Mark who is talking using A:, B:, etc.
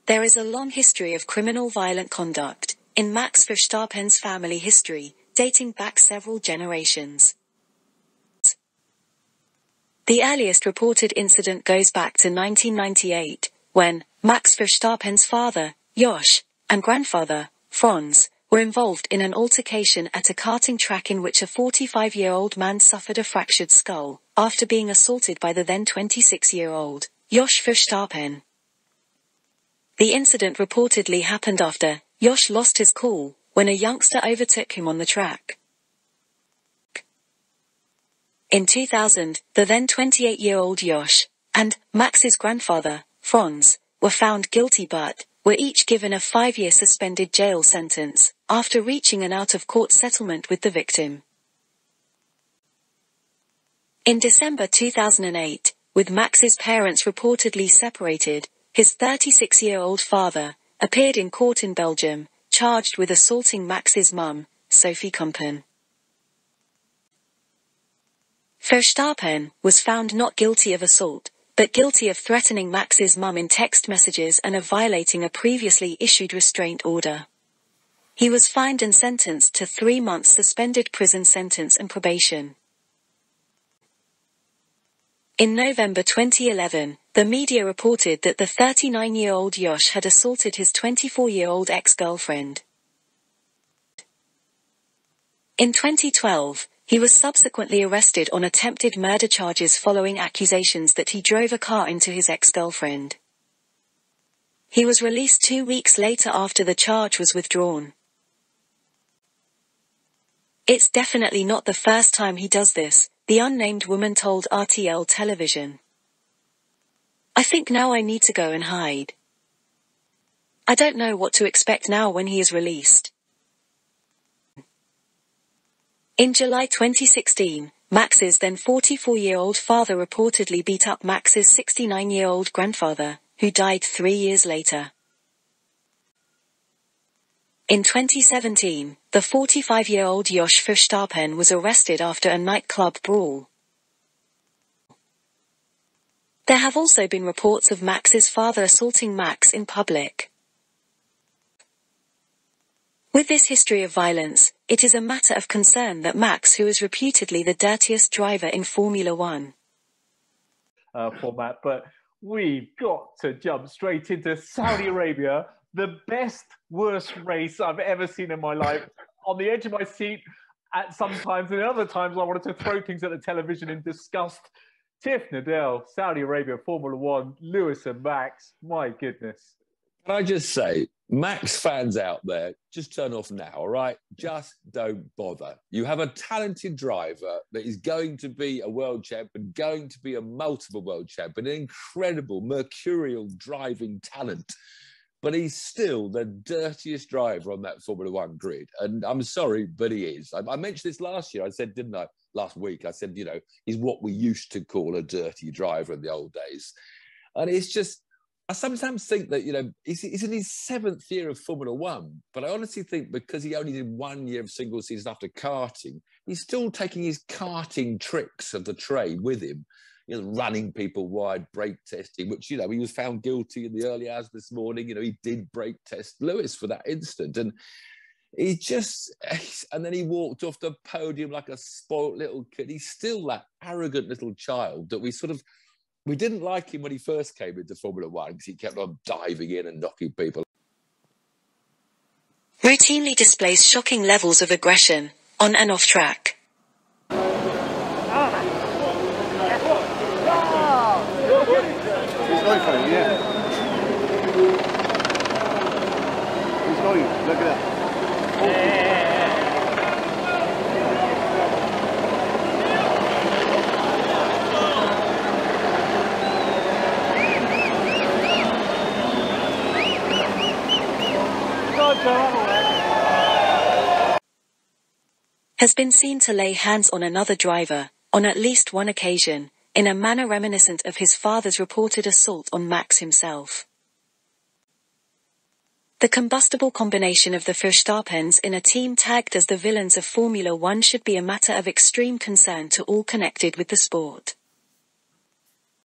A: There is a long history of criminal violent conduct in Max Verstappen's family history, dating back several generations. The earliest reported incident goes back to 1998, when Max Verstappen's father, Jos, and grandfather, Frans, were involved in an altercation at a karting track in which a 45-year-old man suffered a fractured skull, after being assaulted by the then 26-year-old, Jos Verstappen. The incident reportedly happened after Jos lost his cool when a youngster overtook him on the track. In 2000, the then 28-year-old Jos and Max's grandfather, Frans, were found guilty but were each given a 5-year suspended jail sentence after reaching an out-of-court settlement with the victim. In December 2008, with Max's parents reportedly separated, his 36-year-old father appeared in court in Belgium, charged with assaulting Max's mum, Sophie Kumpen. Verstappen was found not guilty of assault, but guilty of threatening Max's mum in text messages and of violating a previously issued restraint order. He was fined and sentenced to 3 months suspended prison sentence and probation. In November 2011, the media reported that the 39-year-old Jos had assaulted his 24-year-old ex-girlfriend. In 2012, he was subsequently arrested on attempted murder charges following accusations that he drove a car into his ex-girlfriend. He was released 2 weeks later after the charge was withdrawn. It's definitely not the first time he does this, the unnamed woman told RTL Television. I think now I need to go and hide. I don't know what to expect now when he is released. In July 2016, Max's then 44-year-old father reportedly beat up Max's 69-year-old grandfather, who died 3 years later. In 2017, the 45-year-old Jos Verstappen was arrested after a nightclub brawl. There have also been reports of Max's father assaulting Max in public. With this history of violence, it is a matter of concern that Max, who is reputedly the dirtiest driver in Formula One,
B: format, but we've got to jump straight into Saudi Arabia, the best, worst race I've ever seen in my life. On the edge of my seat at some times, and other times I wanted to throw things at the television in disgust. Tiff Nadell, Saudi Arabia, Formula One, Lewis and Max, my goodness.
C: Can I just say, Max fans out there, just turn off now, all right? Just don't bother. You have a talented driver that is going to be a world champion, going to be a multiple world champion, an incredible mercurial driving talent. But he's still the dirtiest driver on that Formula One grid. And I'm sorry, but he is. I mentioned this last year. I said, didn't I? Last week, I said, you know, he's what we used to call a dirty driver in the old days. And it's just, I sometimes think that, you know, he's in his 7th year of Formula One, but I honestly think because he only did 1 year of single season after karting, he's still taking his karting tricks of the trade with him, you know, running people wide, brake testing, which, you know, he was found guilty in the early hours this morning. You know, he did brake test Lewis for that instant. And he just, and then he walked off the podium like a spoilt little kid. He's still that arrogant little child that we didn't like him when he first came into Formula One because he kept on diving in and knocking people.
A: Routinely displays shocking levels of aggression, on and off track.
D: He's going for it, yeah. He's going, look at that.
A: Has been seen to lay hands on another driver, on at least one occasion, in a manner reminiscent of his father's reported assault on Max himself. The combustible combination of the Verstappens in a team tagged as the villains of Formula One should be a matter of extreme concern to all connected with the sport.